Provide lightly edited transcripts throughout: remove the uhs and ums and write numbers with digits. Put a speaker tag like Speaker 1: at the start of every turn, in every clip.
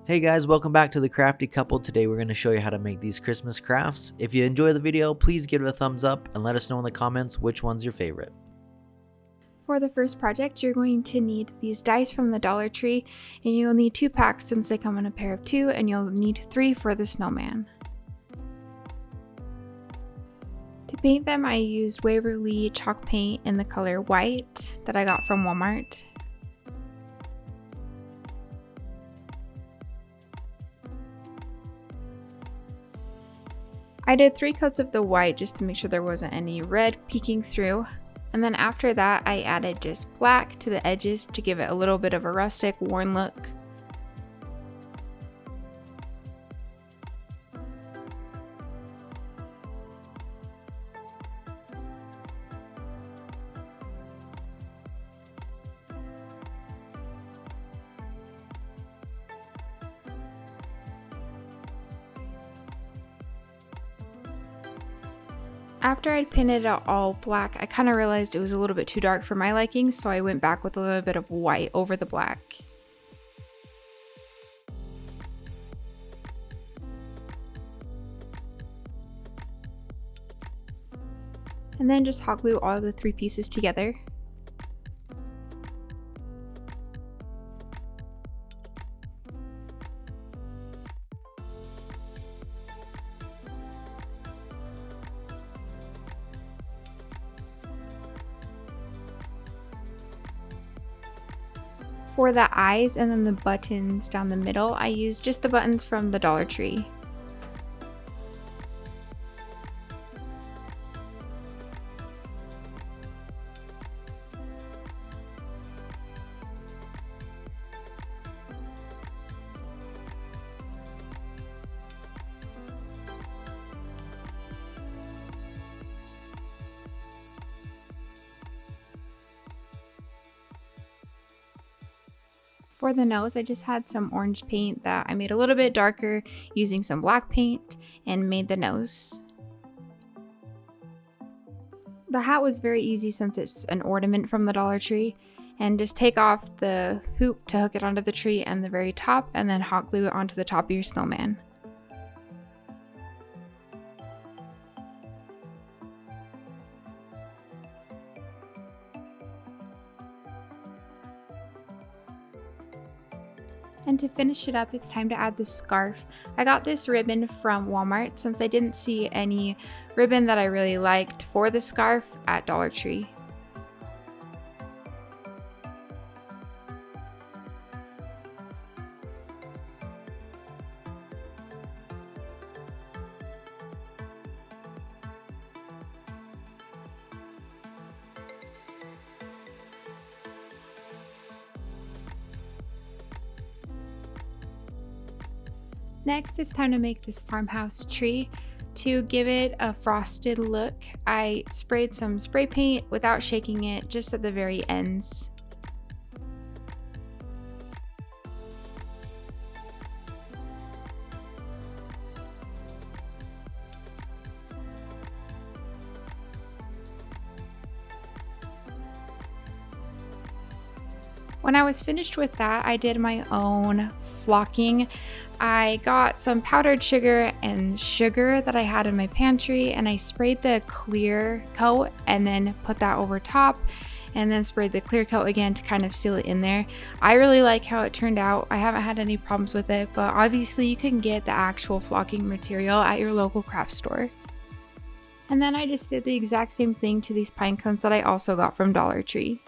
Speaker 1: Hey guys, welcome back to The Crafty Couple. Today we're going to show you how to make these Christmas crafts. If you enjoy the video, please give it a thumbs up and let us know in the comments which one's your favorite.
Speaker 2: For the first project, you're going to need these dice from the Dollar Tree, and you'll need 2 packs since they come in a pair of 2, and you'll need 3 for the snowman. To paint them, I used Waverly chalk paint in the color white that I got from Walmart. I did 3 coats of the white just to make sure there wasn't any red peeking through. And then after that, I added just black to the edges to give it a little bit of a rustic, worn look. After I'd painted it all black, I kind of realized it was a little bit too dark for my liking, so I went back with a little bit of white over the black. And then just hot glue all the 3 pieces together. For the eyes and then the buttons down the middle, I used just the buttons from the Dollar Tree. For the nose, I just had some orange paint that I made a little bit darker using some black paint and made the nose. The hat was very easy since it's an ornament from the Dollar Tree, and just take off the hoop to hook it onto the tree and the very top, and then hot glue it onto the top of your snowman. And to finish it up, it's time to add the scarf. I got this ribbon from Walmart since I didn't see any ribbon that I really liked for the scarf at Dollar Tree. Next, it's time to make this farmhouse tree. To give it a frosted look, I sprayed some spray paint without shaking it, just at the very ends. When I was finished with that, I did my own flocking. I got some powdered sugar and sugar that I had in my pantry, and I sprayed the clear coat and then put that over top, and then sprayed the clear coat again to kind of seal it in there. I really like how it turned out. I haven't had any problems with it, but obviously you can get the actual flocking material at your local craft store. And then I just did the exact same thing to these pine cones that I also got from Dollar Tree.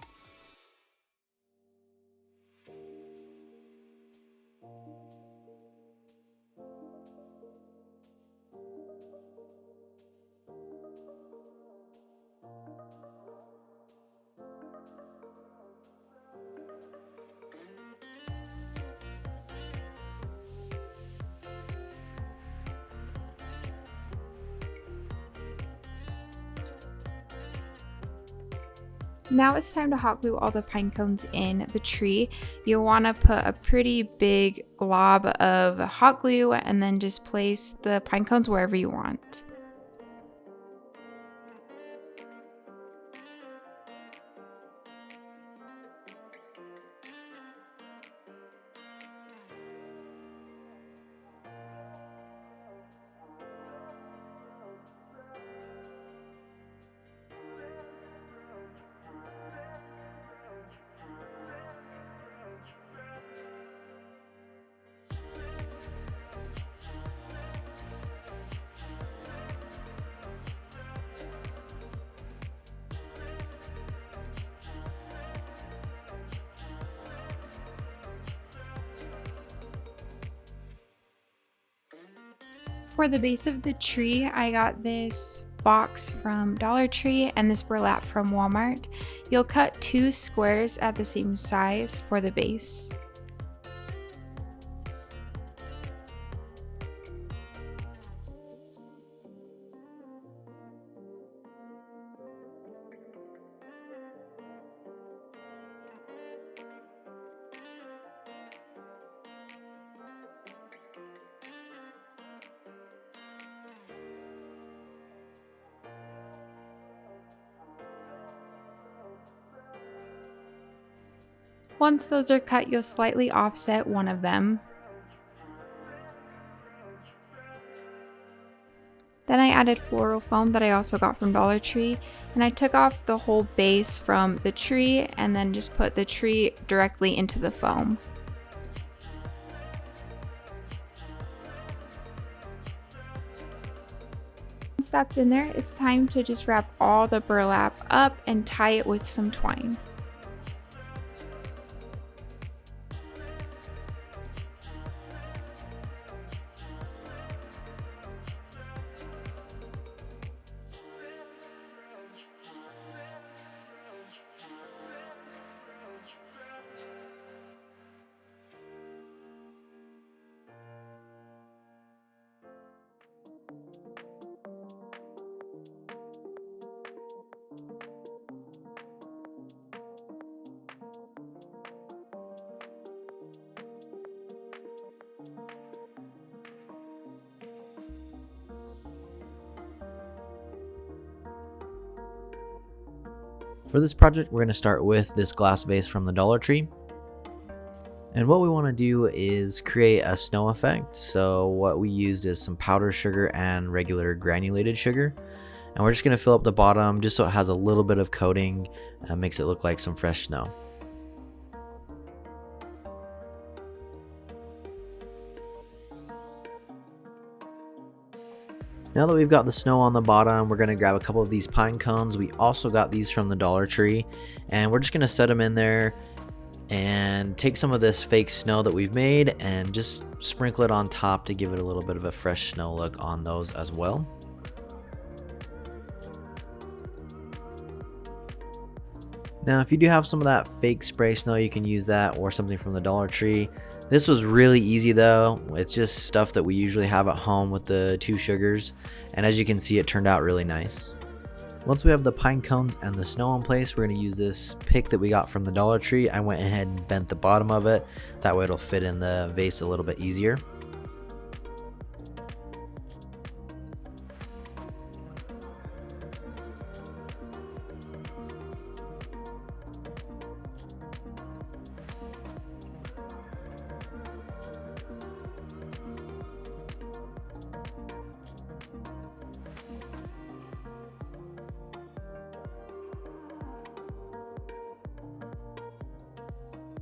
Speaker 2: Now it's time to hot glue all the pine cones in the tree. You'll want to put a pretty big glob of hot glue and then just place the pine cones wherever you want. For the base of the tree, I got this box from Dollar Tree and this burlap from Walmart. You'll cut 2 squares at the same size for the base. Once those are cut, you'll slightly offset one of them. Then I added floral foam that I also got from Dollar Tree, and I took off the whole base from the tree and then just put the tree directly into the foam. Once that's in there, it's time to just wrap all the burlap up and tie it with some twine.
Speaker 1: For this project, we're going to start with this glass vase from the Dollar Tree. And what we want to do is create a snow effect. So what we used is some powdered sugar and regular granulated sugar. And we're just going to fill up the bottom just so it has a little bit of coating and makes it look like some fresh snow. Now that we've got the snow on the bottom, we're going to grab a couple of these pine cones. We also got these from the Dollar Tree, and we're just going to set them in there and take some of this fake snow that we've made and just sprinkle it on top to give it a little bit of a fresh snow look on those as well. Now, if you do have some of that fake spray snow, you can use that or something from the Dollar Tree. This was really easy though. It's just stuff that we usually have at home with the 2 sugars. And as you can see, it turned out really nice. Once we have the pine cones and the snow in place, we're going to use this pick that we got from the Dollar Tree. I went ahead and bent the bottom of it. That way it'll fit in the vase a little bit easier.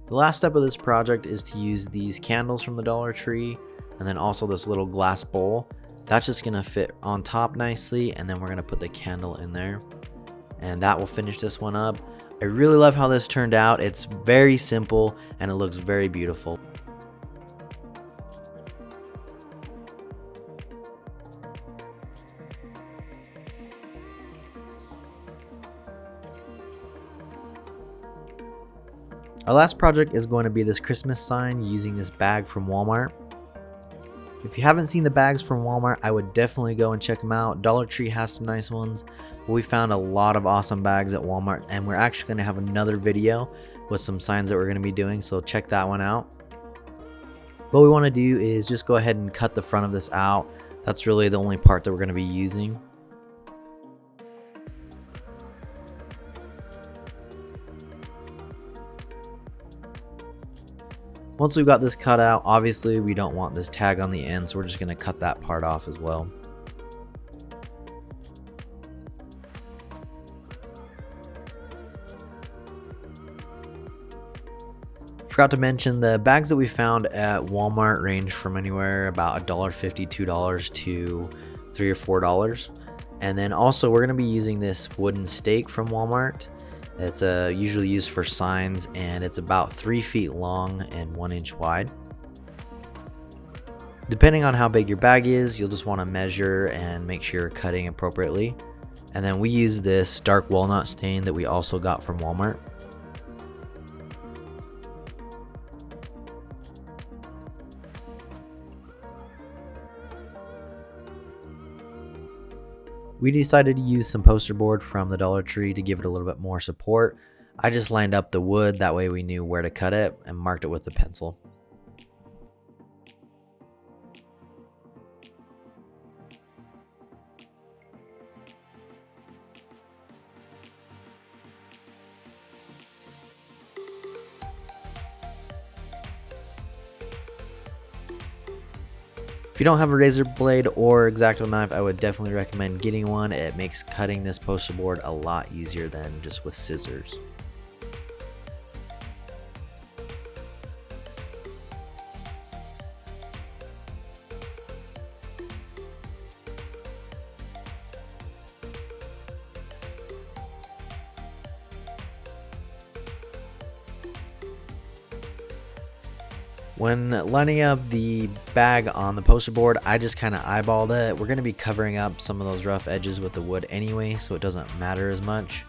Speaker 1: The last step of this project is to use these candles from the Dollar Tree and then also this little glass bowl. That's just going to fit on top nicely, and then we're going to put the candle in there and that will finish this one up. I really love how this turned out. It's very simple and it looks very beautiful. Our last project is going to be this Christmas sign using this bag from Walmart. If you haven't seen the bags from Walmart, I would definitely go and check them out. Dollar Tree has some nice ones, but we found a lot of awesome bags at Walmart, and we're actually going to have another video with some signs that we're going to be doing, so check that one out. What we want to do is just go ahead and cut the front of this out. That's really the only part that we're going to be using. Once we've got this cut out, obviously we don't want this tag on the end, so we're just going to cut that part off as well. Forgot to mention, the bags that we found at Walmart range from anywhere about $1.50, $2 to $3 or $4. And then also we're going to be using this wooden stake from Walmart. It's usually used for signs, and it's about 3 feet long and 1 inch wide. Depending on how big your bag is, you'll just want to measure and make sure you're cutting appropriately. And then we use this dark walnut stain that we also got from Walmart. We decided to use some poster board from the Dollar Tree to give it a little bit more support. I just lined up the wood, that way we knew where to cut it, and marked it with a pencil. If you don't have a razor blade or X-Acto knife, I would definitely recommend getting one. It makes cutting this poster board a lot easier than just with scissors. When lining up the bag on the poster board, I just kind of eyeballed it. We're going to be covering up some of those rough edges with the wood anyway, so it doesn't matter as much.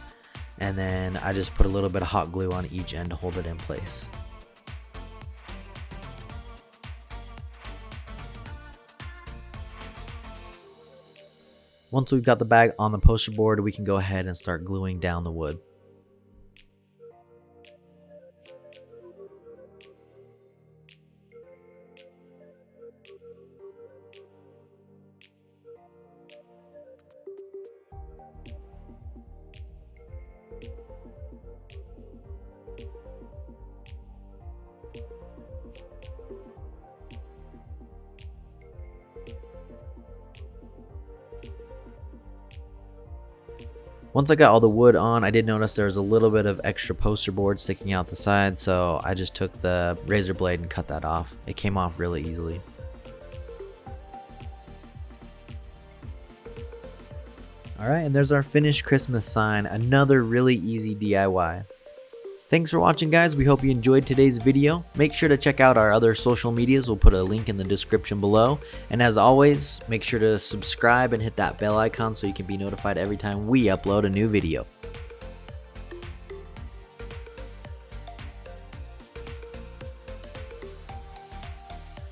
Speaker 1: And then I just put a little bit of hot glue on each end to hold it in place. Once we've got the bag on the poster board, we can go ahead and start gluing down the wood. Once I got all the wood on, I did notice there was a little bit of extra poster board sticking out the side, so I just took the razor blade and cut that off. It came off really easily. Alright, and there's our finished Christmas sign, another really easy DIY. Thanks for watching, guys. We hope you enjoyed today's video. Make sure to check out our other social medias. We'll put a link in the description below. And as always, make sure to subscribe and hit that bell icon so you can be notified every time we upload a new video.